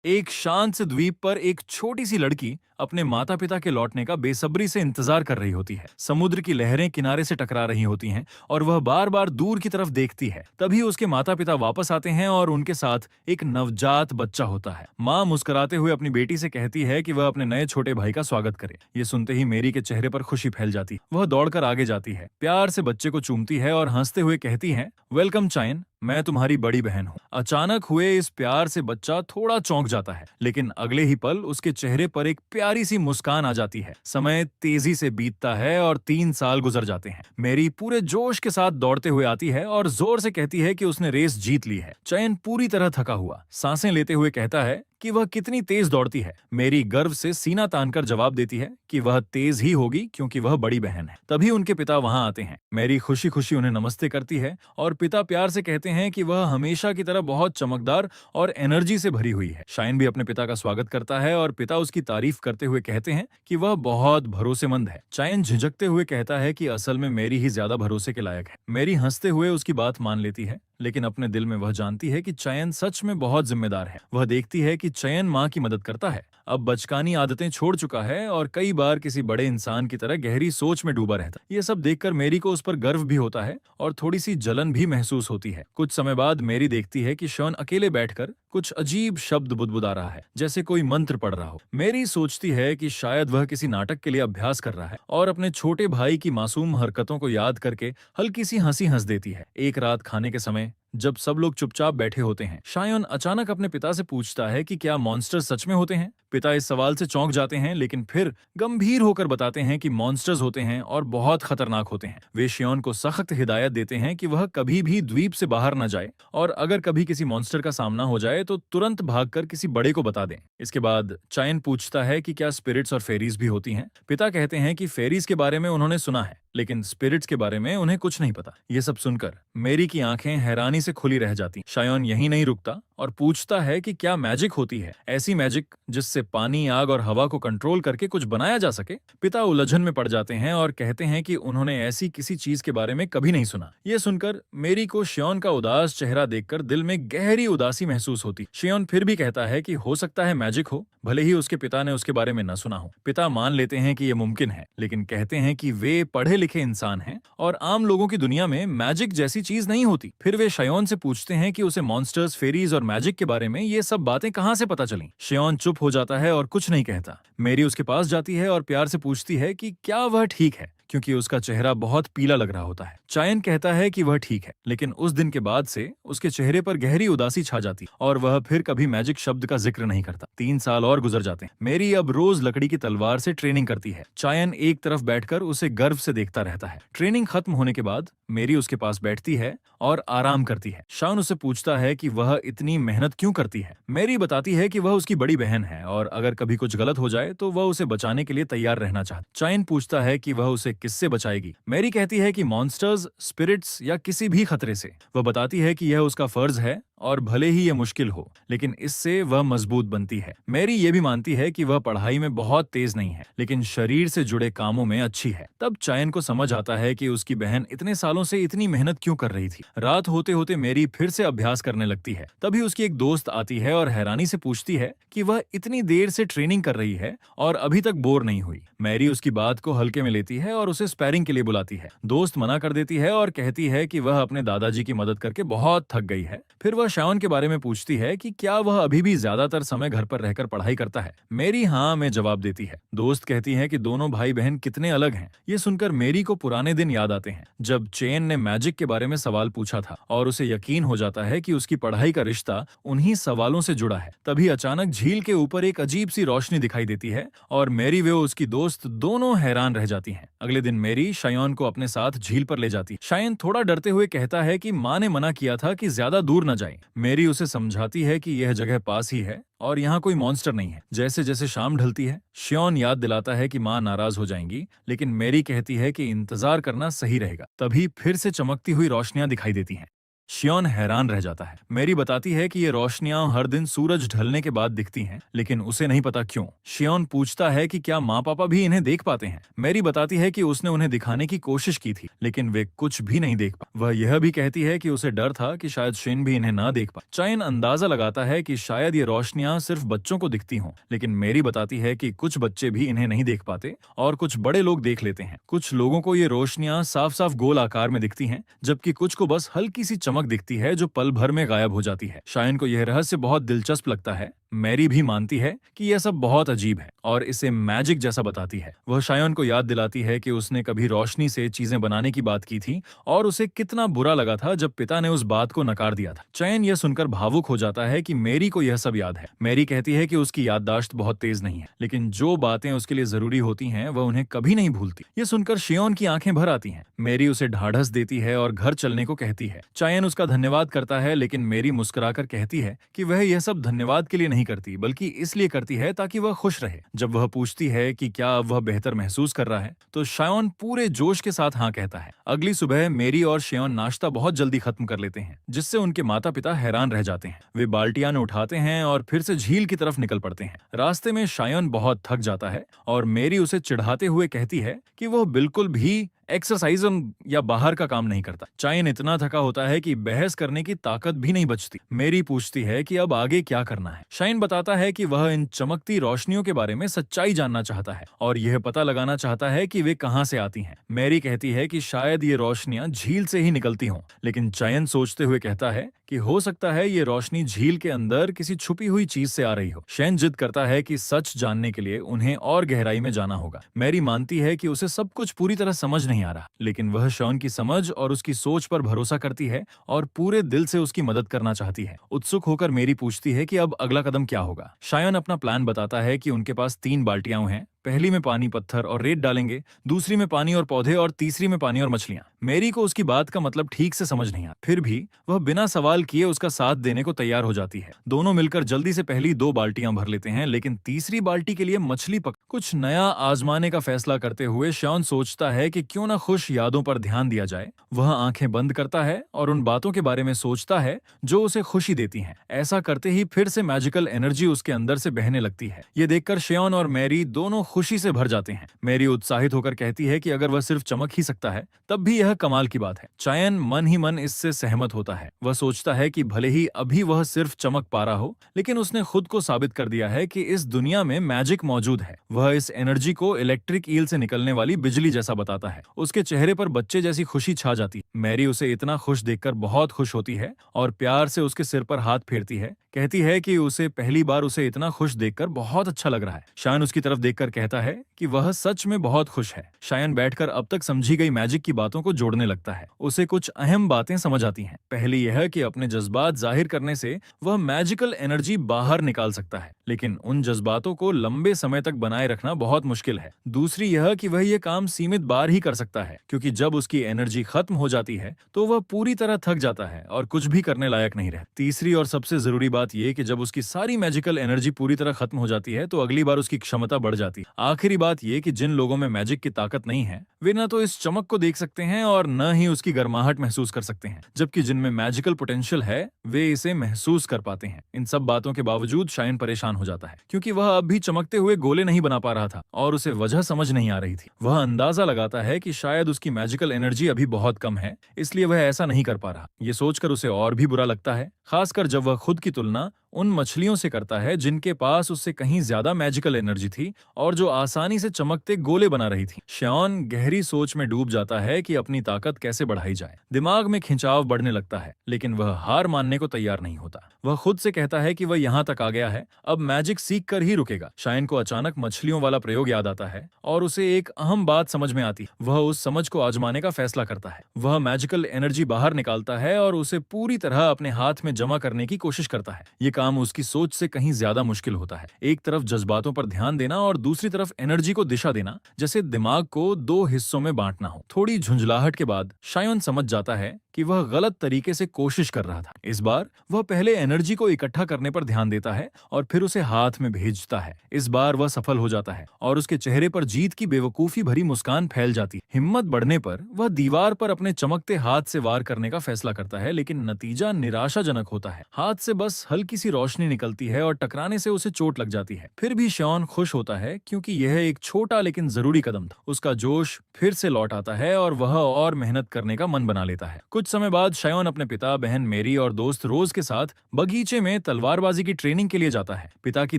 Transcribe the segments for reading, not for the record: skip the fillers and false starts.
एक शांत से द्वीप पर एक छोटी सी लड़की अपने माता पिता के लौटने का बेसब्री से इंतजार कर रही होती है। समुद्र की लहरें किनारे से टकरा रही होती हैं और वह बार बार दूर की तरफ देखती है। तभी उसके माता पिता वापस आते हैं और उनके साथ एक नवजात बच्चा होता है। माँ मुस्कुराते हुए अपनी बेटी से कहती है कि वह अपने नए छोटे भाई का स्वागत करे। ये सुनते ही मेरी के चेहरे पर खुशी फैल जाती। वह दौड़कर आगे जाती है, प्यार से बच्चे को चूमती है और हंसते हुए कहती है, वेलकम चायन, मैं तुम्हारी बड़ी बहन हूँ। अचानक हुए इस प्यार से बच्चा थोड़ा चौंक जाता है, लेकिन अगले ही पल उसके चेहरे पर एक प्यारी सी मुस्कान आ जाती है। समय तेजी से बीतता है और 3 साल गुजर जाते हैं। मेरी पूरे जोश के साथ दौड़ते हुए आती है और जोर से कहती है कि उसने रेस जीत ली है। चयन पूरी तरह थका हुआ सांसें लेते हुए कहता है कि वह कितनी तेज दौड़ती है। मेरी गर्व से सीना तानकर जवाब देती है कि वह तेज ही होगी क्योंकि वह बड़ी बहन है। तभी उनके पिता वहां आते हैं। मेरी खुशी खुशी उन्हें नमस्ते करती है और पिता प्यार से कहते हैं कि वह हमेशा की तरह बहुत चमकदार और एनर्जी से भरी हुई है। शाइन भी अपने पिता का स्वागत करता है और पिता उसकी तारीफ करते हुए कहते हैं कि वह बहुत भरोसेमंद है। चायन झिझकते हुए कहता है कि असल में मेरी ही ज्यादा भरोसे के लायक है। मेरी हंसते हुए उसकी बात मान लेती है, लेकिन अपने दिल में वह जानती है कि चयन सच में बहुत जिम्मेदार है। वह देखती है कि चयन माँ की मदद करता है, अब बचकानी आदतें छोड़ चुका है और कई बार किसी बड़े इंसान की तरह गहरी सोच में डूबा रहता है। ये सब देखकर मेरी को उस पर गर्व भी होता है और थोड़ी सी जलन भी महसूस होती है। कुछ समय बाद मेरी देखती है कि शॉन अकेले बैठकर कुछ अजीब शब्द बुदबुदा रहा है, जैसे कोई मंत्र पढ़ रहा हो। मेरी सोचती है कि शायद वह किसी नाटक के लिए अभ्यास कर रहा है और अपने छोटे भाई की मासूम हरकतों को याद करके हल्की सी हंसी हंस देती है। एक रात खाने के समय जब सब लोग चुपचाप बैठे होते हैं, शायन अचानक अपने पिता से पूछता है कि क्या मॉन्स्टर सच में होते हैं। पिता इस सवाल से चौंक जाते हैं, लेकिन फिर गंभीर होकर बताते हैं कि मॉन्स्टर्स होते हैं और बहुत खतरनाक होते हैं। वे शियोन को सख्त हिदायत देते हैं कि वह कभी भी द्वीप से बाहर न जाए और अगर कभी किसी मॉन्स्टर का सामना हो जाए तो तुरंत भागकर किसी बड़े को बता दें। इसके बाद चायन पूछता है कि क्या स्पिरिट्स और फेरीज भी होती हैं। पिता कहते हैं कि फेरीज के बारे में उन्होंने सुना है, लेकिन स्पिरिट्स के बारे में उन्हें कुछ नहीं पता। ये सब सुनकर मेरी की आंखें हैरानी से खुली रह जाती। शायन यहीं नहीं रुकता और पूछता है कि क्या मैजिक होती है, ऐसी मैजिक जिससे पानी, आग और हवा को कंट्रोल करके कुछ बनाया जा सके। पिता उलझन में पड़ जाते हैं और कहते हैं कि उन्होंने ऐसी किसी चीज के बारे में कभी नहीं सुना। ये सुनकर मेरी को शियोन का उदास चेहरा देखकर दिल में गहरी उदासी महसूस होती। शियोन फिर भी कहता है कि हो सकता है मैजिक हो, भले ही उसके पिता ने उसके बारे में न सुना हो। पिता मान लेते हैं कि यह मुमकिन है, लेकिन कहते हैं कि वे पढ़े लिखे इंसान हैं और आम लोगों की दुनिया में मैजिक जैसी चीज नहीं होती। फिर वे शयोन से पूछते हैं कि उसे मॉन्स्टर्स, फेरीज और मैजिक के बारे में ये सब बातें कहां से पता चली। शयोन चुप हो जाता है और कुछ नहीं कहता। मेरी उसके पास जाती है और प्यार से पूछती है कि क्या वह ठीक है, क्योंकि उसका चेहरा बहुत पीला लग रहा होता है। चायन कहता है कि वह ठीक है, लेकिन उस दिन के बाद से उसके चेहरे पर गहरी उदासी छा जाती और वह फिर कभी मैजिक शब्द का जिक्र नहीं करता। 3 साल और गुजर जाते हैं। मेरी अब रोज लकड़ी की तलवार से ट्रेनिंग करती है। चायन एक तरफ बैठकर उसे गर्व से देखता रहता है। ट्रेनिंग खत्म होने के बाद मेरी उसके पास बैठती है और आराम करती है। शान उससे पूछता है कि वह इतनी मेहनत क्यों करती है। मेरी बताती है कि वह उसकी बड़ी बहन है और अगर कभी कुछ गलत हो जाए तो वह उसे बचाने के लिए तैयार रहना चाहती। चायन पूछता है कि वह उसे किससे बचाएगी। मेरी कहती है कि मॉन्स्टर्स, स्पिरिट्स या किसी भी खतरे से। वह बताती है कि यह उसका फर्ज है और भले ही यह मुश्किल हो, लेकिन इससे वह मजबूत बनती है। मेरी ये भी मानती है कि वह पढ़ाई में बहुत तेज नहीं है, लेकिन शरीर से जुड़े कामों में अच्छी है। तब चायन को समझ आता है कि उसकी बहन इतने सालों से इतनी मेहनत क्यों कर रही थी। रात होते होते मेरी फिर से अभ्यास करने लगती है। तभी उसकी एक दोस्त आती है और हैरानी से पूछती है कि वह इतनी देर से ट्रेनिंग कर रही है और अभी तक बोर नहीं हुई। मैरी उसकी बात को हल्के में लेती है और उसे स्पैरिंग के लिए बुलाती है। दोस्त मना कर देती है और कहती है कि वह अपने दादाजी की मदद करके बहुत थक गई है। फिर वह शाओन के बारे में पूछती है कि क्या वह अभी भी ज्यादातर समय घर पर रहकर पढ़ाई करता है। मेरी हाँ में जवाब देती है। दोस्त कहती है कि दोनों भाई बहन कितने अलग हैं। ये सुनकर मेरी को पुराने दिन याद आते हैं, जब चेन ने मैजिक के बारे में सवाल पूछा था और उसे यकीन हो जाता है कि उसकी पढ़ाई का रिश्ता उन्हीं सवालों से जुड़ा है। तभी अचानक झील के ऊपर एक अजीब सी रोशनी दिखाई देती है और मेरी व उसकी दोस्त दोनों हैरान रह जाती हैं। अगले दिन मेरी शायोन को अपने साथ झील पर ले जाती। शायन थोड़ा डरते हुए कहता है कि माँ ने मना किया था कि ज्यादा दूर न जाए। मेरी उसे समझाती है कि यह जगह पास ही है और यहाँ कोई मॉन्स्टर नहीं है। जैसे जैसे शाम ढलती है, श्योन याद दिलाता है कि माँ नाराज हो जाएंगी, लेकिन मेरी कहती है कि इंतजार करना सही रहेगा। तभी फिर से चमकती हुई रोशनियां दिखाई देती हैं। शियोन हैरान रह जाता है। मैरी बताती है कि ये रोशनियां हर दिन सूरज ढलने के बाद दिखती हैं, लेकिन उसे नहीं पता क्यों। शियोन पूछता है कि क्या माँ पापा भी इन्हें देख पाते हैं। मैरी बताती है कि उसने उन्हें दिखाने की कोशिश की थी, लेकिन वे कुछ भी नहीं देख पा। वह यह भी कहती है कि उसे डर था कि शायद शिन भी इन्हें ना देख पाए। चायन अंदाजा लगाता है कि शायद ये रोशनियां सिर्फ बच्चों को दिखती हों, लेकिन मैरी बताती है कि कुछ बच्चे भी इन्हें नहीं देख पाते और कुछ बड़े लोग देख लेते हैं। कुछ लोगों को ये रोशनियां साफ साफ गोल आकार में दिखती हैं, जबकि कुछ को बस हल्की सी चमक दिखती है जो पल भर में गायब हो जाती है। शायन को यह रहस्य बहुत दिलचस्प लगता है। मैरी भी मानती है कि यह सब बहुत अजीब है और इसे मैजिक जैसा बताती है। वह शायन को याद दिलाती है कि उसने कभी रोशनी से चीजें बनाने की बात की थी और उसे कितना बुरा लगा था जब पिता ने उस बात को नकार दिया था। चयन यह सुनकर भावुक हो जाता है कि मैरी को यह सब याद है। मैरी कहती है कि उसकी याददाश्त बहुत तेज नहीं है, लेकिन जो बातें उसके लिए जरूरी होती हैं वह उन्हें कभी नहीं भूलती। यह सुनकर शियोन की आंखें भर आती हैं। मैरी उसे ढाढ़स देती है और घर चलने को कहती है। चयन उसका धन्यवाद करता है, लेकिन मैरी मुस्कुराकर कहती है कि वह यह सब धन्यवाद के लिए नहीं करती, बल्कि इसलिए करती है ताकि वह खुश रहे। जब वह पूछती है कि क्या अब वह बेहतर महसूस कर रहा है, तो शायोन पूरे जोश के साथ हाँ कहता है। अगली सुबह मैरी और शियोन नाश्ता बहुत जल्दी खत्म कर लेते हैं, जिससे उनके माता पिता हैरान रह जाते हैं। वे बाल्टियां उठाते हैं और फिर से झील की तरफ निकल पड़ते हैं। रास्ते में शायोन बहुत थक जाता है और मैरी उसे चिढ़ाते हुए कहती है कि वह बिल्कुल भी एक्सरसाइज या बाहर का काम नहीं करता। चायन इतना थका होता है कि बहस करने की ताकत भी नहीं बचती। मैरी पूछती है कि अब आगे क्या करना है। शाइन बताता है कि वह इन चमकती रोशनियों के बारे में सच्चाई जानना चाहता है और यह पता लगाना चाहता है कि वे कहां से आती हैं। मैरी कहती है कि शायद ये रोशनियां झील से ही निकलती हों, लेकिन चायन सोचते हुए कहता है कि हो सकता है ये रोशनी झील के अंदर किसी छुपी हुई चीज से आ रही हो। शैन जिद करता है कि सच जानने के लिए उन्हें और गहराई में जाना होगा। मैरी मानती है कि उसे सब कुछ पूरी तरह समझ नहीं आ रहा, लेकिन वह शॉन की समझ और उसकी सोच पर भरोसा करती है और पूरे दिल से उसकी मदद करना चाहती है। उत्सुक होकर मैरी पूछती है कि अब अगला कदम क्या होगा। शायन अपना प्लान बताता है कि उनके पास 3 बाल्टियां हैं। पहली में पानी, पत्थर और रेत डालेंगे, दूसरी में पानी और पौधे और तीसरी में पानी और मछलियां। मैरी को उसकी बात का मतलब ठीक से समझ नहीं आता, फिर भी वह बिना सवाल किए उसका साथ देने को तैयार हो जाती है। दोनों मिलकर जल्दी से पहली 2 बाल्टियां भर लेते हैं, लेकिन तीसरी बाल्टी के लिए मछली पक कुछ नया आजमाने का फैसला करते हुए शॉन सोचता है कि क्यों ना खुश यादों पर ध्यान दिया जाए। वह आंखें बंद करता है और उन बातों के बारे में सोचता है जो उसे खुशी देती हैं। ऐसा करते ही फिर से मैजिकल एनर्जी उसके अंदर से बहने लगती है। ये देखकर शॉन और मैरी दोनों खुशी से भर जाते हैं। मैरी उत्साहित होकर कहती है कि अगर वह सिर्फ चमक ही सकता है तब भी यह कमाल की बात है। चायन मन ही मन इससे सहमत होता है। वह सोचता है कि भले ही अभी वह सिर्फ चमक पा रहा हो, लेकिन उसने खुद को साबित कर दिया है कि इस दुनिया में मैजिक मौजूद है। वह इस एनर्जी को इलेक्ट्रिक ईल से निकलने वाली बिजली जैसा बताता है। उसके चेहरे पर बच्चे जैसी खुशी छा जाती है। मैरी उसे इतना खुश देखकर बहुत खुश होती है और प्यार से उसके सिर पर हाथ फेरती है। कहती है कि उसे पहली बार उसे इतना खुश देखकर बहुत अच्छा लग रहा है। शायन उसकी तरफ देखकर कहता है कि वह सच में बहुत खुश है। शायन बैठकर अब तक समझी गई मैजिक की बातों को जोड़ने लगता है। उसे कुछ अहम बातें समझ आती हैं। पहली यह कि अपने जज्बात जाहिर करने से वह मैजिकल एनर्जी बाहर निकाल सकता है, लेकिन उन जज्बातों को लंबे समय तक बनाए रखना बहुत मुश्किल है। दूसरी यह कि वह यह काम सीमित बार ही कर सकता है, क्योंकि जब उसकी एनर्जी खत्म हो जाती है तो वह पूरी तरह थक जाता है और कुछ भी करने लायक नहीं रहता। तीसरी और सबसे जरूरी बात यह कि जब उसकी सारी मैजिकल एनर्जी पूरी तरह खत्म हो जाती है तो अगली बार उसकी क्षमता बढ़ जाती है। आखिरी बात यह कि जिन लोगों में मैजिक की ताकत नहीं है वे न तो इस चमक को देख सकते हैं और न ही उसकी गर्माहट महसूस कर सकते हैं, जबकि जिनमें मैजिकल पोटेंशियल है वे इसे महसूस कर पाते हैं। इन सब बातों के बावजूद शायन परेशान हो जाता है, क्योंकि वह अब भी चमकते हुए गोले नहीं बना पा रहा था और उसे वजह समझ नहीं आ रही थी। वह अंदाजा लगाता है कि शायद उसकी मैजिकल एनर्जी अभी बहुत कम है, इसलिए वह ऐसा नहीं कर पा रहा। ये सोचकर उसे और भी बुरा लगता है, खासकर जब वह खुद की तुलना उन मछलियों से करता है जिनके पास उससे कहीं ज्यादा मैजिकल एनर्जी थी और जो आसानी से चमकते गोले बना रही थी। शॉन गहरी सोच में डूब जाता है कि अपनी ताकत कैसे बढ़ाई जाए। दिमाग में खिंचाव बढ़ने लगता है, लेकिन वह हार मानने को तैयार नहीं होता। वह खुद से कहता है कि वह यहाँ तक आ गया है, अब मैजिक सीख कर ही रुकेगा। शायन को अचानक मछलियों वाला प्रयोग याद आता है और उसे एक अहम बात समझ में आती है। वह उस समझ को आजमाने का फैसला करता है। वह मैजिकल एनर्जी बाहर निकालता है और उसे पूरी तरह अपने हाथ में जमा करने की कोशिश करता है। ये काम उसकी सोच से कहीं ज्यादा मुश्किल होता है। एक तरफ जज्बातों पर ध्यान देना और दूसरी तरफ एनर्जी को दिशा देना, जैसे दिमाग को 2 हिस्सों में बांटना हो। थोड़ी झुंझलाहट के बाद शायन समझ जाता है कि वह गलत तरीके से कोशिश कर रहा था। इस बार वह पहले एनर्जी को इकट्ठा करने पर ध्यान देता है और फिर उसे हाथ में भेजता है। इस बार वह सफल हो जाता है और उसके चेहरे पर जीत की बेवकूफी भरी मुस्कान फैल जाती। हिम्मत बढ़ने पर वह दीवार पर अपने चमकते हाथ से वार करने का फैसला करता है, लेकिन नतीजा निराशाजनक होता है। हाथ से बस हल्की सी रोशनी निकलती है और टकराने से उसे चोट लग जाती है। फिर भी शॉन खुश होता है क्योंकि यह एक छोटा लेकिन जरूरी कदम था। उसका जोश फिर से लौट आता है और वह और मेहनत करने का मन बना लेता है। कुछ समय बाद शायोन अपने पिता, बहन मेरी और दोस्त रोज के साथ बगीचे में तलवारबाजी की ट्रेनिंग के लिए जाता है। पिता की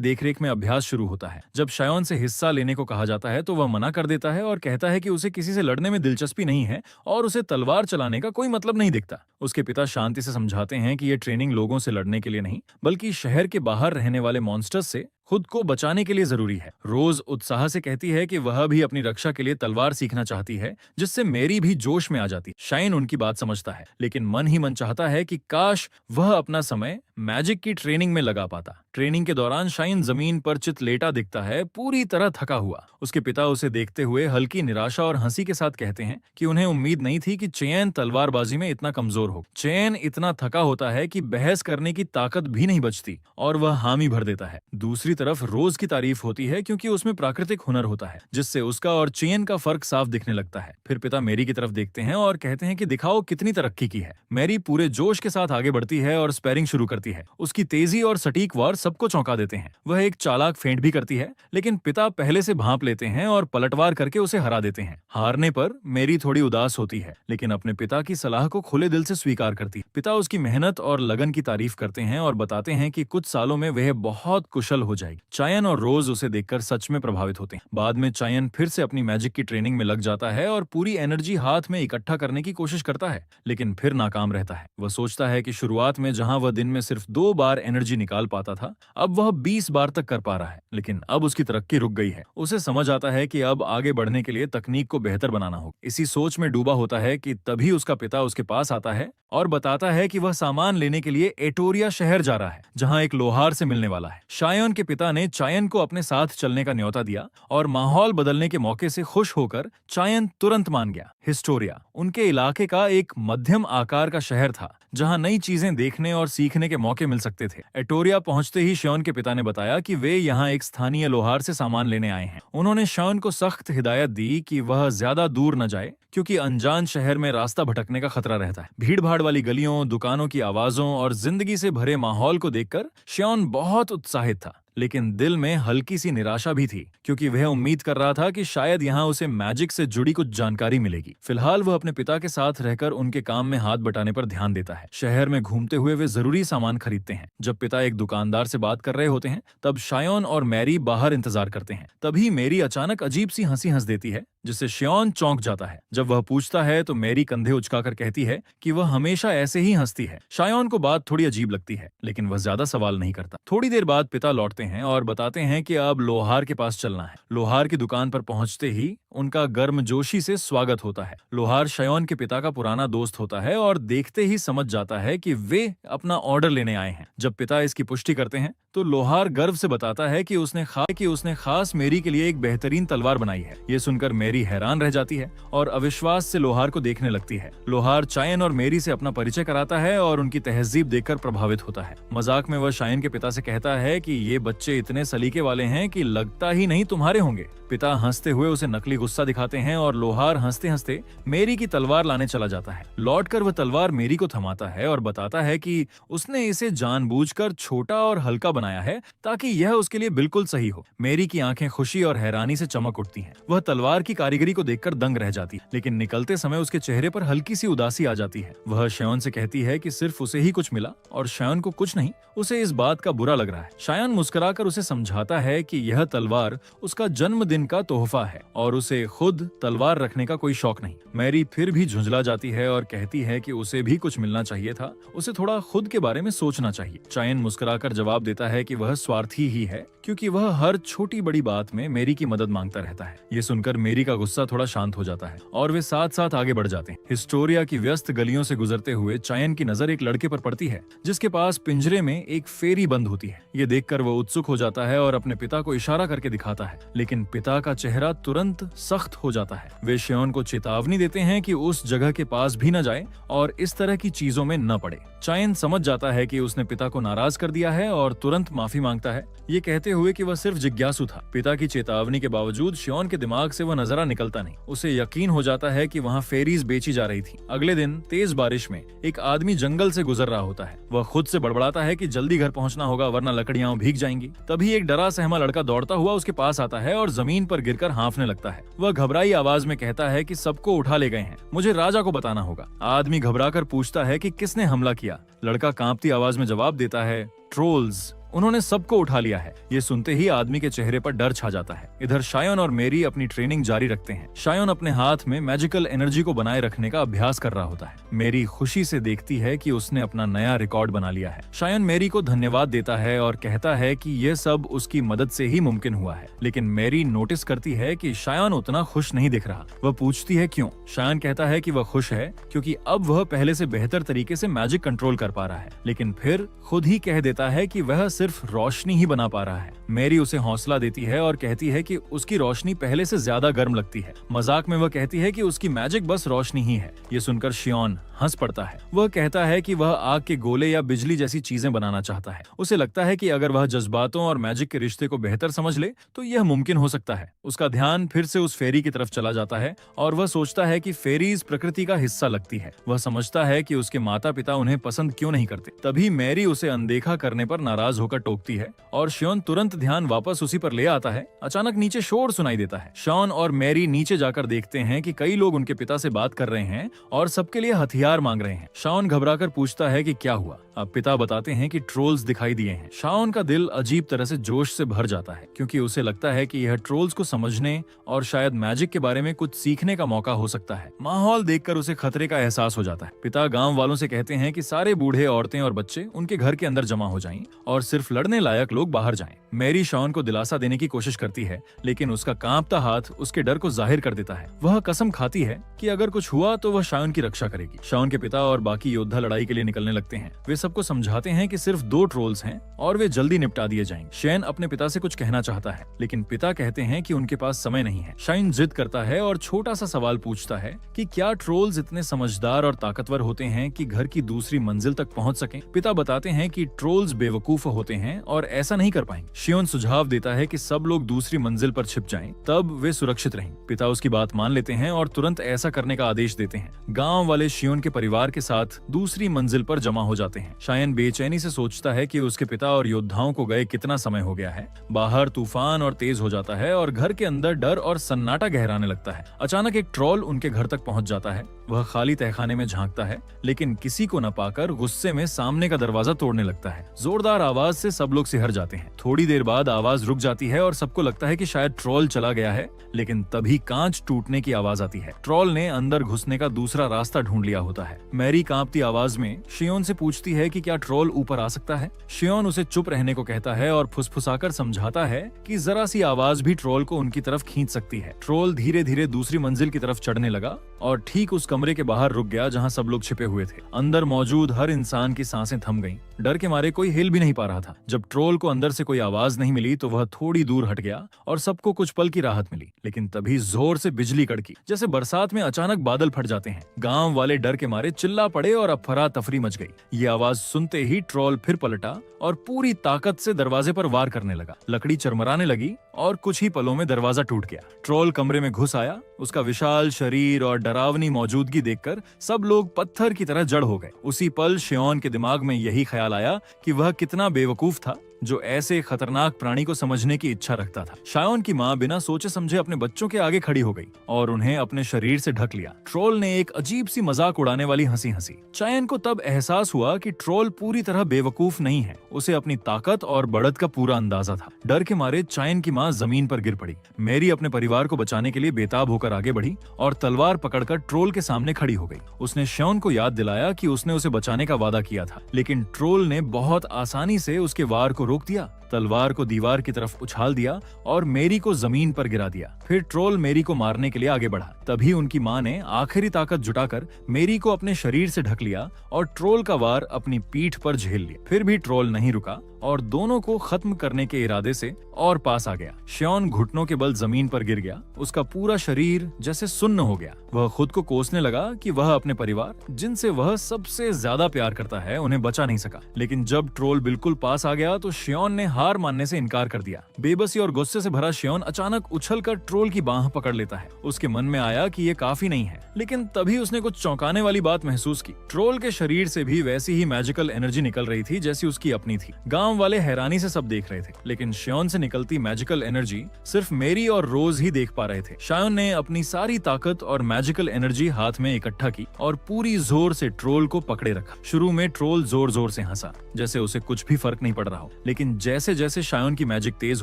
देखरेख में अभ्यास शुरू होता है। जब शायोन से हिस्सा लेने को कहा जाता है तो वह मना कर देता है और कहता है कि उसे किसी से लड़ने में दिलचस्पी नहीं है और उसे तलवार चलाने का कोई मतलब नहीं दिखता। उसके पिता शांति से समझाते हैं कि यह ट्रेनिंग लोगों से लड़ने के लिए नहीं, बल्कि शहर के बाहर रहने वाले मॉन्स्टर्स से खुद को बचाने के लिए जरूरी है। रोज उत्साह से कहती है कि वह भी अपनी रक्षा के लिए तलवार सीखना चाहती है, जिससे मेरी भी जोश में आ जाती। शाइन उनकी बात समझता है, लेकिन मन ही मन चाहता है कि काश वह अपना समय मैजिक की ट्रेनिंग में लगा पाता। ट्रेनिंग के दौरान शाइन जमीन पर चित लेटा दिखता है, पूरी तरह थका हुआ। उसके पिता उसे देखते हुए हल्की निराशा और हंसी के साथ कहते हैं कि उन्हें उम्मीद नहीं थी कि चेन तलवारबाजी में इतना कमजोर हो। चेन इतना थका होता है कि बहस करने की ताकत भी नहीं बचती और वह हामी भर देता है। दूसरी तरफ रोज की तारीफ होती है क्योंकि उसमें प्राकृतिक हुनर होता है, जिससे उसका और चेन का फर्क साफ दिखने लगता है। फिर पिता मेरी की तरफ देखते हैं और कहते हैं कि दिखाओ कितनी तरक्की की है। मेरी पूरे जोश के साथ आगे बढ़ती है और स्पैरिंग शुरू करती है। उसकी तेजी और सटीक वार सबको चौंका देते हैं। वह एक चालाक फेंट भी करती है, लेकिन पिता पहले से भांप लेते हैं और पलटवार करके उसे हरा देते हैं। हारने पर मेरी थोड़ी उदास होती है, लेकिन अपने पिता की सलाह को खुले दिल से स्वीकार करती। पिता उसकी मेहनत और लगन की तारीफ करते हैं और बताते हैं कि कुछ सालों में वह बहुत कुशल हो जाएगी। चायन और रोज उसे देखकर सच में प्रभावित होते हैं। बाद में चायन फिर से अपनी मैजिक की ट्रेनिंग में लग जाता है और पूरी एनर्जी हाथ में इकट्ठा करने की कोशिश करता है, लेकिन फिर नाकाम रहता है। वह सोचता है कि शुरुआत में जहां वह दिन में सिर्फ 2 बार एनर्जी निकाल पाता था, अब वह 20 बार तक कर पा रहा है। लेकिन अब उसकी तरक्की रुक गई है। उसे समझ आता है कि अब आगे बढ़ने के लिए तकनीक को बेहतर बनाना होगा। इसी सोच में डूबा होता है कि तभी उसका पिता उसके पास आता है और बताता है कि वह सामान लेने के लिए एटोरिया शहर जा रहा है, जहां एक लोहार से मिलने वाला है। शायोन के पिता ने चायन को अपने साथ चलने का न्योता दिया और माहौल बदलने के मौके से खुश होकर चायन तुरंत मान गया। हिस्टोरिया उनके इलाके का एक मध्यम आकार का शहर था, जहां नई चीजें देखने और सीखने के मौके मिल सकते थे। एटोरिया पहुंचते ही शॉन के पिता ने बताया कि वे यहां एक स्थानीय लोहार से सामान लेने आए हैं। उन्होंने शॉन को सख्त हिदायत दी कि वह ज्यादा दूर न जाए, क्योंकि अनजान शहर में रास्ता भटकने का खतरा रहता है। भीड़ भाड़ वाली गलियों, दुकानों की आवाजों और जिंदगी से भरे माहौल को देखकर शॉन बहुत उत्साहित था, लेकिन दिल में हल्की सी निराशा भी थी, क्योंकि वह उम्मीद कर रहा था कि शायद यहाँ उसे मैजिक से जुड़ी कुछ जानकारी मिलेगी। फिलहाल वह अपने पिता के साथ रहकर उनके काम में हाथ बटाने पर ध्यान देता है। शहर में घूमते हुए वे जरूरी सामान खरीदते हैं। जब पिता एक दुकानदार से बात कर रहे होते हैं, तब शायोन और मैरी बाहर इंतजार करते हैं। तभी मैरी अचानक अजीब सी हंसी हंस देती है, जिससे श्योन चौंक जाता है। जब वह पूछता है तो मैरी कंधे उचकाकर कहती है कि वह हमेशा ऐसे ही हंसती है। शायोन को बात थोड़ी अजीब लगती है, लेकिन वह ज्यादा सवाल नहीं करता। थोड़ी देर बाद पिता लौटते हैं और बताते हैं कि अब लोहार के पास चलना है। लोहार की दुकान पर पहुंचते ही उनका गर्मजोशी से स्वागत होता है। लोहार शायोन के पिता का पुराना दोस्त होता है और देखते ही समझ जाता है कि वे अपना ऑर्डर लेने आए हैं। जब पिता इसकी पुष्टि करते हैं तो लोहार गर्व से बताता है कि उसने खास मैरी के लिए एक बेहतरीन तलवार बनाई है। ये सुनकर मैरी हैरान रह जाती है और अविश्वास से लोहार को देखने लगती है। लोहार चायन और मैरी से अपना परिचय कराता है और उनकी तहजीब देखकर प्रभावित होता है। मजाक में वह शायन के पिता से कहता है कि ये बच्चे इतने सलीके वाले हैं कि लगता ही नहीं तुम्हारे होंगे। पिता हंसते हुए उसे नकली गुस्सा दिखाते हैं और लोहार हंसते हंसते मैरी की तलवार लाने चला जाता है। लौटकर वह तलवार मैरी को थमाता है और बताता है कि उसने इसे जानबूझकर छोटा और हल्का बनाया है ताकि यह उसके लिए बिल्कुल सही हो। मैरी की आंखें खुशी और हैरानी से चमक उठती हैं। वह तलवार की कारीगरी को देखकर दंग रह जाती है, लेकिन निकलते समय उसके चेहरे पर हल्की सी उदासी आ जाती है। वह शायोन से कहती है कि सिर्फ उसे ही कुछ मिला और शायोन को कुछ नहीं। उसे इस बात का बुरा लग रहा है। शायोन मुस्कुराकर उसे समझाता है कि यह तलवार उसका जन्मदिन का तोहफा है और उसे खुद तलवार रखने का कोई शौक नहीं। मैरी फिर भी झुंझला जाती है और कहती है कि उसे भी कुछ मिलना चाहिए था, उसे थोड़ा खुद के बारे में सोचना चाहिए। चायन मुस्कुराकर जवाब देता है कि वह स्वार्थी ही है, क्योंकि वह हर छोटी बड़ी बात में मैरी की मदद मांगता रहता है। ये सुनकर मैरी का गुस्सा थोड़ा शांत हो जाता है और वे साथ साथ आगे बढ़ जाते हैं। हिस्टोरिया की व्यस्त गलियों से गुजरते हुए चायन की नजर एक लड़के पर पड़ती है, जिसके पास पिंजरे में एक फेरी बंद होती है। ये देखकर वो उत्सुक हो जाता है और अपने पिता को इशारा करके दिखाता है, लेकिन पिता का चेहरा तुरंत सख्त हो जाता है। वे शियोन को चेतावनी देते हैं कि उस जगह के पास भी न जाए और इस तरह की चीजों में न पड़े। चायन समझ जाता है कि उसने पिता को नाराज कर दिया है और तुरंत माफी मांगता है, ये कहते हुए कि वह सिर्फ जिज्ञासु था। पिता की चेतावनी के बावजूद शियोन के दिमाग से वह नजरा निकलता नहीं। उसे यकीन हो जाता है कि वहाँ फेरीज बेची जा रही थी। अगले दिन तेज बारिश में एक आदमी जंगल से गुजर रहा होता है। वह खुद से बड़बड़ाता है कि जल्दी घर पहुंचना होगा वरना लकड़ियां भीग जाएंगी। तभी एक डरा सहमा लड़का दौड़ता हुआ उसके पास आता है और जमीन पर गिरकर हांफने लगता है। वह घबराई आवाज में कहता है कि सबको उठा ले गए हैं, मुझे राजा को बताना होगा। आदमी घबराकर पूछता है कि किसने हमला किया। लड़का कांपती आवाज में जवाब देता है, ट्रोल्स, उन्होंने सबको उठा लिया है। ये सुनते ही आदमी के चेहरे पर डर छा जाता है। इधर शायोन और मेरी अपनी ट्रेनिंग जारी रखते हैं। शायोन अपने हाथ में मैजिकल एनर्जी को बनाए रखने का अभ्यास कर रहा होता है। मेरी खुशी से देखती है कि उसने अपना नया रिकॉर्ड बना लिया है। शायोन मेरी को धन्यवाद देता है और कहता है कि यह सब उसकी मदद से ही मुमकिन हुआ है। लेकिन मेरी नोटिस करती है कि शायोन उतना खुश नहीं दिख रहा। वह पूछती है क्यों। शायोन कहता है कि वह खुश है क्योंकि अब वह पहले से बेहतर तरीके से मैजिक कंट्रोल कर पा रहा है, लेकिन फिर खुद ही कह देता है कि वह सिर्फ रोशनी ही बना पा रहा है। मेरी उसे हौसला देती है और कहती है कि उसकी रोशनी पहले से ज्यादा गर्म लगती है। मजाक में वह कहती है कि उसकी मैजिक बस रोशनी ही है। ये सुनकर शियोन हंस पड़ता है। वह कहता है कि वह आग के गोले या बिजली जैसी चीजें बनाना चाहता है। उसे लगता है कि अगर वह जज्बातों और मैजिक के रिश्ते को बेहतर समझ ले तो यह मुमकिन हो सकता है। उसका ध्यान फिर से उस फेरी की तरफ चला जाता है और वह सोचता है कि फेरीज प्रकृति का हिस्सा लगती है। वह समझता है कि उसके माता पिता उन्हें पसंद क्यों नहीं करते। तभी मैरी उसे अनदेखा करने पर नाराज होकर टोकती है और शियोन तुरंत ध्यान वापस उसी पर ले आता है। अचानक नीचे शोर सुनाई देता है। शॉन और मैरी नीचे जाकर देखते हैं कि कई लोग उनके पिता से बात कर रहे हैं और सबके लिए हथियार मांग रहे हैं। शॉन घबराकर पूछता है कि क्या हुआ। अब पिता बताते हैं कि ट्रोल्स दिखाई दिए हैं। शॉन का दिल अजीब तरह से जोश से भर जाता है क्योंकि उसे लगता है कि यह ट्रोल्स को समझने और शायद मैजिक के बारे में कुछ सीखने का मौका हो सकता है। माहौल देखकर उसे खतरे का एहसास हो जाता है। पिता गांव वालों से कहते हैं कि सारे बूढ़े, औरतें और बच्चे उनके घर के अंदर जमा हो जाएं और सिर्फ लड़ने लायक लोग बाहर जाएं। मैरी शॉन को दिलासा देने की कोशिश करती है, लेकिन उसका कांपता हाथ उसके डर को जाहिर कर देता है। वह कसम खाती है कि अगर कुछ हुआ तो वह शॉन की रक्षा करेगी। शॉन के पिता और बाकी योद्धा लड़ाई के लिए निकलने लगते हैं। वे सबको समझाते हैं कि सिर्फ 2 ट्रोल्स हैं और वे जल्दी निपटा दिए जाएंगे। शैन अपने पिता से कुछ कहना चाहता है, लेकिन पिता कहते हैं कि उनके पास समय नहीं है। शाइन जिद करता है और छोटा सा सवाल पूछता है कि क्या ट्रोल्स इतने समझदार और ताकतवर होते हैं कि घर की दूसरी मंजिल तक पहुंच सकें? पिता बताते हैं कि ट्रोल्स बेवकूफ होते हैं और ऐसा नहीं कर पाएंगे। शियोन सुझाव देता है कि सब लोग दूसरी मंजिल पर छिप जाएं, तब वे सुरक्षित रहेंगे। पिता उसकी बात मान लेते हैं और तुरंत ऐसा करने का आदेश देते हैं। गांव वाले शियोन के परिवार के साथ दूसरी मंजिल पर जमा हो जाते हैं। शायन बेचैनी से सोचता है कि उसके पिता और योद्धाओं को गए कितना समय हो गया है। बाहर तूफान और तेज हो जाता है और घर के अंदर डर और सन्नाटा गहराने लगता है। अचानक एक ट्रोल उनके घर तक पहुंच जाता है। वह खाली तहखाने में झांकता है, लेकिन किसी को न पाकर गुस्से में सामने का दरवाजा तोड़ने लगता है। जोरदार आवाज से सब लोग सिहर जाते हैं। थोड़ी देर बाद आवाज रुक जाती है और सबको लगता है कि शायद ट्रोल चला गया है, लेकिन तभी कांच टूटने की आवाज आती है। ट्रोल ने अंदर घुसने का दूसरा रास्ता ढूंढ लिया होता है। मैरी कांपती आवाज में शियोन से पूछती है कि क्या ट्रोल ऊपर आ सकता है। शियोन उसे चुप रहने को कहता है और फुसफुसाकर समझाता है कि जरा सी आवाज भी ट्रोल को उनकी तरफ खींच सकती है। ट्रोल धीरे धीरे दूसरी मंजिल की तरफ चढ़ने लगा और ठीक उस कमरे के बाहर रुक गया जहां सब लोग छिपे हुए थे। अंदर मौजूद हर इंसान की सांसें थम गईं। डर के मारे कोई हिल भी नहीं पा रहा था। जब ट्रोल को अंदर से कोई आवाज नहीं मिली तो वह थोड़ी दूर हट गया और सबको कुछ पल की राहत मिली। लेकिन तभी जोर से बिजली कड़की, जैसे बरसात में अचानक बादल फट जाते हैं। गांव वाले डर के मारे चिल्ला पड़े और अफरा तफरी मच गई। ये आवाज सुनते ही ट्रोल फिर पलटा और पूरी ताकत से दरवाजे पर वार करने लगा। लकड़ी चरमराने लगी और कुछ ही पलों में दरवाजा टूट गया। ट्रोल कमरे में घुस आया। उसका विशाल शरीर और डरावनी मौजूदगी देखकर सब लोग पत्थर की तरह जड़ हो गए। उसी पल शियोन के दिमाग में यही ख्याल आया कि वह कितना बेवकूफ था जो ऐसे खतरनाक प्राणी को समझने की इच्छा रखता था। शायोन की माँ बिना सोचे समझे अपने बच्चों के आगे खड़ी हो गई और उन्हें अपने शरीर से ढक लिया। ट्रोल ने एक अजीब सी मजाक उड़ाने वाली हंसी हंसी। चायन को तब एहसास हुआ कि ट्रोल पूरी तरह बेवकूफ नहीं है। उसे अपनी ताकत और बढ़त का पूरा अंदाजा था। डर के मारे चायन की माँ जमीन पर गिर पड़ी। मैरी अपने परिवार को बचाने के लिए बेताब होकर आगे बढ़ी और तलवार पकड़कर ट्रोल के सामने खड़ी हो गई। उसने शियोन को याद दिलाया कि उसने उसे बचाने का वादा किया था, लेकिन ट्रोल ने बहुत आसानी से उसके वार को रोक दिया। तलवार को दीवार की तरफ उछाल दिया और मेरी को जमीन पर गिरा दिया। फिर ट्रोल मेरी को मारने के लिए आगे बढ़ा। तभी उनकी माँ ने आखिरी ताकत जुटाकर मेरी को अपने शरीर से ढक लिया और ट्रोल का वार अपनी पीठ पर झेल लिया। फिर भी ट्रोल नहीं रुका और दोनों को खत्म करने के इरादे से और पास आ गया। श्योन घुटनों के बल जमीन पर गिर गया। उसका पूरा शरीर जैसे सुन्न हो गया। वह खुद को कोसने लगा कि वह अपने परिवार, जिनसे वह सबसे ज्यादा प्यार करता है, उन्हें बचा नहीं सका। लेकिन जब ट्रोल बिल्कुल पास आ गया तो श्योन ने हार मानने से इनकार कर दिया। बेबसी और गुस्से से भरा श्योन अचानक उछलकर ट्रोल की बाह पकड़ लेता है। उसके मन में आया कि ये काफी नहीं है, लेकिन तभी उसने कुछ चौंकाने वाली बात महसूस की। ट्रोल के शरीर से भी वैसी ही मैजिकल एनर्जी निकल रही थी जैसी उसकी अपनी थी। गांव वाले हैरानी से सब देख रहे थे, लेकिन श्योन से निकलती मैजिकल एनर्जी सिर्फ मेरी और रोज ही देख पा रहे थे। श्योन ने अपनी सारी ताकत और मैजिकल एनर्जी हाथ में इकट्ठा की और पूरी जोर से ट्रोल को पकड़े रखा। शुरू में ट्रोल जोर जोर से हंसा, जैसे उसे कुछ भी फर्क नहीं पड़ रहा हो, लेकिन जैसे जैसे श्योन की मैजिक तेज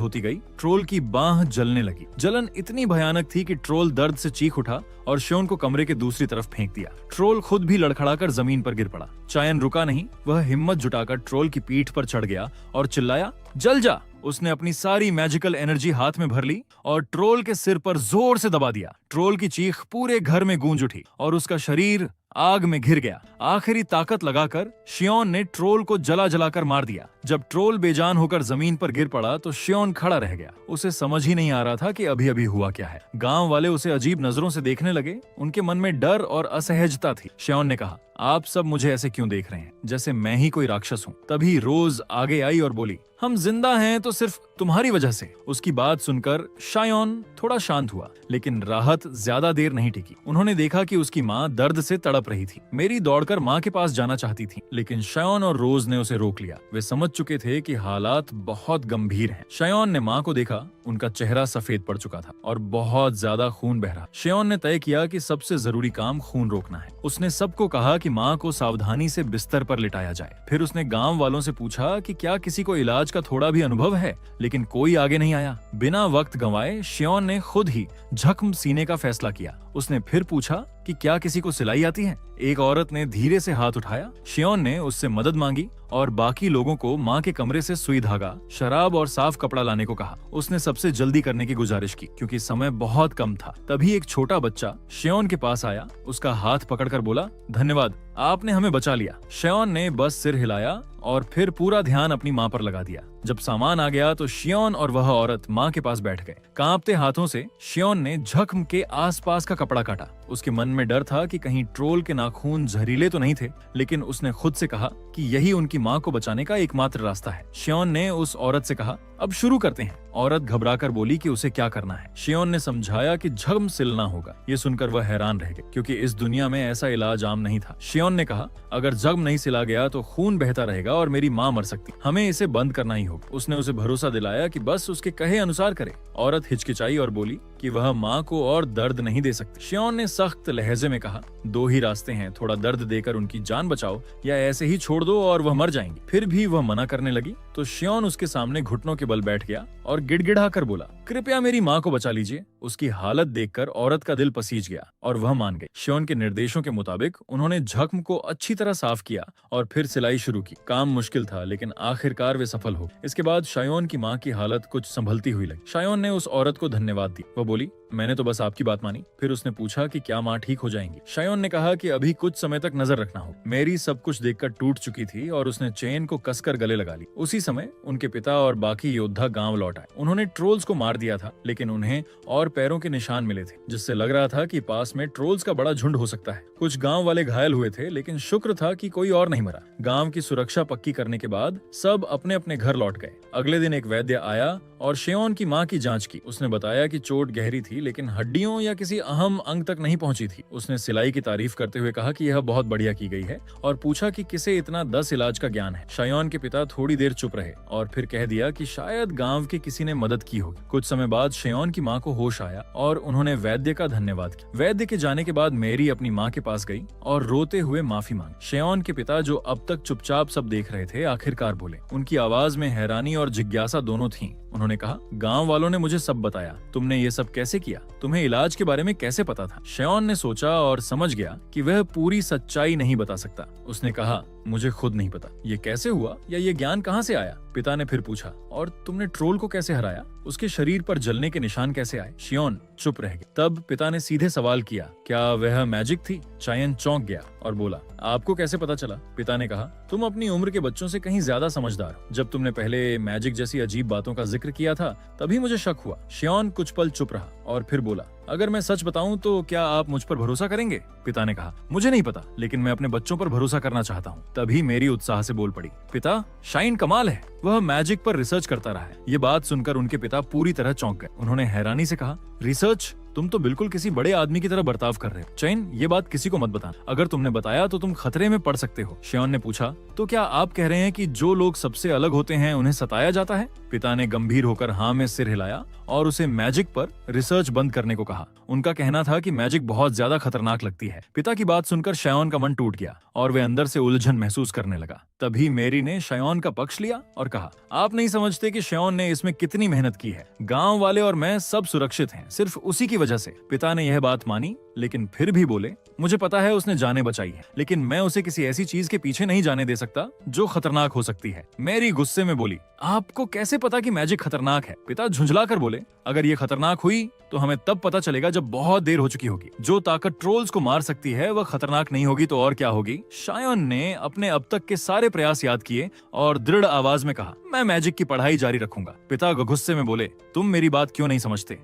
होती गई, ट्रोल की बाह जलने लगी। जलन इतनी भयानक थी कि ट्रोल दर्द से चीख उठा और श्योन को कमरे के दूसरी तरफ फेंक दिया। ट्रोल खुद भी लड़खड़ाकर जमीन पर गिर पड़ा। चायन रुका नहीं, वह हिम्मत जुटाकर ट्रोल की पीठ पर चढ़ गया और चिल्लाया, जल जा। उसने अपनी सारी मैजिकल एनर्जी हाथ में भर ली और ट्रोल के सिर पर जोर से दबा दिया। ट्रोल की चीख पूरे घर में गूंज उठी और उसका शरीर आग में घिर गया। आखिरी ताकत लगाकर श्योन ने ट्रोल को जला जलाकर मार दिया। जब ट्रोल बेजान होकर जमीन पर गिर पड़ा तो श्योन खड़ा रह गया। उसे समझ ही नहीं आ रहा था कि अभी अभी हुआ क्या है। गांव वाले उसे अजीब नजरों से देखने लगे। उनके मन में डर और असहजता थी। श्योन ने कहा, आप सब मुझे ऐसे क्यों देख रहे हैं, जैसे मैं ही कोई राक्षस हूँ। तभी रोज आगे आई और बोली, हम जिंदा हैं तो सिर्फ तुम्हारी वजह से। उसकी बात सुनकर श्योन थोड़ा शांत हुआ, लेकिन राहत ज्यादा देर नहीं टिकी। उन्होंने देखा कि उसकी माँ दर्द से तड़प रही थी। मेरी दौड़कर माँ के पास जाना चाहती थी, लेकिन श्योन और रोज ने उसे रोक लिया। वे समझ चुके थे कि हालात बहुत गंभीर हैं। श्योन ने माँ को देखा, उनका चेहरा सफेद पड़ चुका था और बहुत ज्यादा खून बह रहा। श्योन ने तय किया कि सबसे जरूरी काम खून रोकना है। उसने सबको कहा कि माँ को सावधानी से बिस्तर पर लिटाया जाए। फिर उसने गांव वालों से पूछा कि क्या किसी को इलाज का थोड़ा भी अनुभव है, लेकिन कोई आगे नहीं आया। बिना वक्त गंवाए श्योन ने खुद ही जख्म सीने का फैसला किया। उसने फिर पूछा कि क्या किसी को सिलाई आती है। एक औरत ने धीरे से हाथ उठाया। श्योन ने उससे मदद मांगी और बाकी लोगों को माँ के कमरे से सुई धागा, शराब और साफ कपड़ा लाने को कहा। उसने सबसे जल्दी करने की गुजारिश की क्योंकि समय बहुत कम था। तभी एक छोटा बच्चा श्योन के पास आया। उसका हाथ पकड़कर बोला, धन्यवाद, आपने हमें बचा लिया। श्योन ने बस सिर हिलाया और फिर पूरा ध्यान अपनी माँ पर लगा दिया। जब सामान आ गया तो श्योन और वह औरत माँ के पास बैठ गए। कांपते हाथों से श्योन ने जख्म के आसपास का कपड़ा काटा। उसके मन में डर था कि कहीं ट्रोल के नाखून जहरीले तो नहीं थे, लेकिन उसने खुद से कहा कि यही उनकी माँ को बचाने का एकमात्र रास्ता है। श्योन ने उस औरत से कहा, अब शुरू करते हैं। औरत घबराकर बोली कि उसे क्या करना है। श्योन ने समझाया कि जख्म सिलना होगा। ये सुनकर वह हैरान रह गए क्योंकि इस दुनिया में ऐसा इलाज आम नहीं था। श्योन ने कहा, अगर जख्म नहीं सिला गया तो खून बहता रहेगा और मेरी माँ मर सकती। हमें इसे बंद करना ही होगा। उसने उसे भरोसा दिलाया कि बस उसके कहे अनुसार करे। औरत हिचकिचाई और बोली कि वह माँ को और दर्द नहीं दे सकती। श्योन ने सख्त लहजे में कहा, दो ही रास्ते हैं, थोड़ा दर्द देकर उनकी जान बचाओ या ऐसे ही छोड़ दो और वह मर जाएंगी। फिर भी वह मना करने लगी तो श्योन उसके सामने घुटनों के बल बैठ गया और गिड़गिड़ा कर बोला, कृपया मेरी माँ को बचा लीजिए। उसकी हालत देखकर औरत का दिल पसीज गया और वह मान गई। श्योन के निर्देशों के मुताबिक उन्होंने जख्म को अच्छी तरह साफ किया और फिर सिलाई शुरू की। काम मुश्किल था, लेकिन आखिरकार वे सफल हो गए। इसके बाद श्योन की माँ की हालत कुछ संभलती हुई लगी। श्योन ने उस औरत को धन्यवाद दी। वह बोली, मैंने तो बस आपकी बात मानी। फिर उसने पूछा कि क्या माँ ठीक हो जाएंगी। श्योन ने कहा कि अभी कुछ समय तक नजर रखना हो। मेरी सब कुछ देखकर टूट चुकी थी और उसने चेन को कसकर गले लगा ली। उसी समय उनके पिता और बाकी योद्धा गांव लौट आए। उन्होंने ट्रोल्स को मार दिया था, लेकिन उन्हें और पैरों के निशान मिले थे, जिससे लग रहा था कि पास में ट्रोल्स का बड़ा झुंड हो सकता है। कुछ गांव वाले घायल हुए थे, लेकिन शुक्र था कि कोई और नहीं मरा। गांव की सुरक्षा पक्की करने के बाद सब अपने अपने घर लौट गए। अगले दिन एक वैद्य आया और श्योन की माँ की जांच की। उसने बताया कि चोट गहरी थी, लेकिन हड्डियों या किसी अहम अंग तक नहीं पहुंची थी। उसने सिलाई की तारीफ करते हुए कहा कि यह बहुत बढ़िया की गई है और पूछा कि किसे इतना 10 इलाज का ज्ञान है। श्योन के पिता थोड़ी देर चुप रहे और फिर कह दिया कि शायद गांव के किसी ने मदद की होगी। कुछ समय बाद श्योन की माँ को होश आया और उन्होंने वैद्य का धन्यवाद किया। वैद्य के जाने के बाद मेरी अपनी माँ के पास गई और रोते हुए माफी मांगी। श्योन के पिता, जो अब तक चुपचाप सब देख रहे थे, आखिरकार बोले। उनकी आवाज में हैरानी और जिज्ञासा दोनों थी। उन्होंने कहा, गांव वालों ने मुझे सब बताया। तुमने ये सब कैसे किया? तुम्हें इलाज के बारे में कैसे पता था? श्योन ने सोचा और समझ गया कि वह पूरी सच्चाई नहीं बता सकता। उसने कहा, मुझे खुद नहीं पता ये कैसे हुआ या ये ज्ञान कहाँ से आया। पिता ने फिर पूछा, और तुमने ट्रोल को कैसे हराया? उसके शरीर पर जलने के निशान कैसे आए? शियोन चुप रह गया। तब पिता ने सीधे सवाल किया, क्या वह मैजिक थी? चायन चौंक गया और बोला, आपको कैसे पता चला? पिता ने कहा, तुम अपनी उम्र के बच्चों से कहीं ज्यादा समझदार हो। जब तुमने पहले मैजिक जैसी अजीब बातों का जिक्र किया था तभी मुझे शक हुआ। शियोन कुछ पल चुप रहा और फिर बोला, अगर मैं सच बताऊं तो क्या आप मुझ पर भरोसा करेंगे? पिता ने कहा, मुझे नहीं पता, लेकिन मैं अपने बच्चों पर भरोसा करना चाहता हूँ। तभी मेरी उत्साह से बोल पड़ी, पिता, शाइन कमाल है, वह मैजिक पर रिसर्च करता रहा है। ये बात सुनकर उनके पिता पूरी तरह चौंक गए। उन्होंने हैरानी से कहा, रिसर्च? तुम तो बिल्कुल किसी बड़े आदमी की तरह बर्ताव कर रहे हो। चैन, ये बात किसी को मत बताना। अगर तुमने बताया तो तुम खतरे में पड़ सकते हो। शियोन ने पूछा, तो क्या आप कह रहे हैं कि जो लोग सबसे अलग होते हैं उन्हें सताया जाता है? पिता ने गंभीर होकर हाँ में सिर हिलाया और उसे मैजिक पर रिसर्च बंद करने को कहा। उनका कहना था कि मैजिक बहुत ज्यादा खतरनाक लगती है। पिता की बात सुनकर शायोन का मन टूट गया और वे अंदर से उलझन महसूस करने लगा। तभी मेरी ने शायोन का पक्ष लिया और कहा, आप नहीं समझते कि शायोन ने इसमें कितनी मेहनत की है। गांव वाले और मैं सब सुरक्षित हैं, सिर्फ उसी की वजह से। पिता ने यह बात मानी, लेकिन फिर भी बोले, मुझे पता है उसने जानें बचाई है, लेकिन मैं उसे किसी ऐसी चीज के पीछे नहीं जाने दे सकता जो खतरनाक हो सकती है। मेरी गुस्से में बोली, आपको कैसे पता कि मैजिक खतरनाक है? पिता झुंझला कर बोले, अगर ये खतरनाक हुई तो हमें तब पता चलेगा जब बहुत देर हो चुकी होगी। जो ताकत ट्रोल्स को मार सकती है वह खतरनाक नहीं होगी तो और क्या होगी? शायोन ने अपने अब तक के सारे प्रयास याद किए और दृढ़ आवाज में कहा, मैं मैजिक की पढ़ाई जारी रखूंगा। पिता गुस्से में बोले, तुम मेरी बात क्यों नहीं समझते?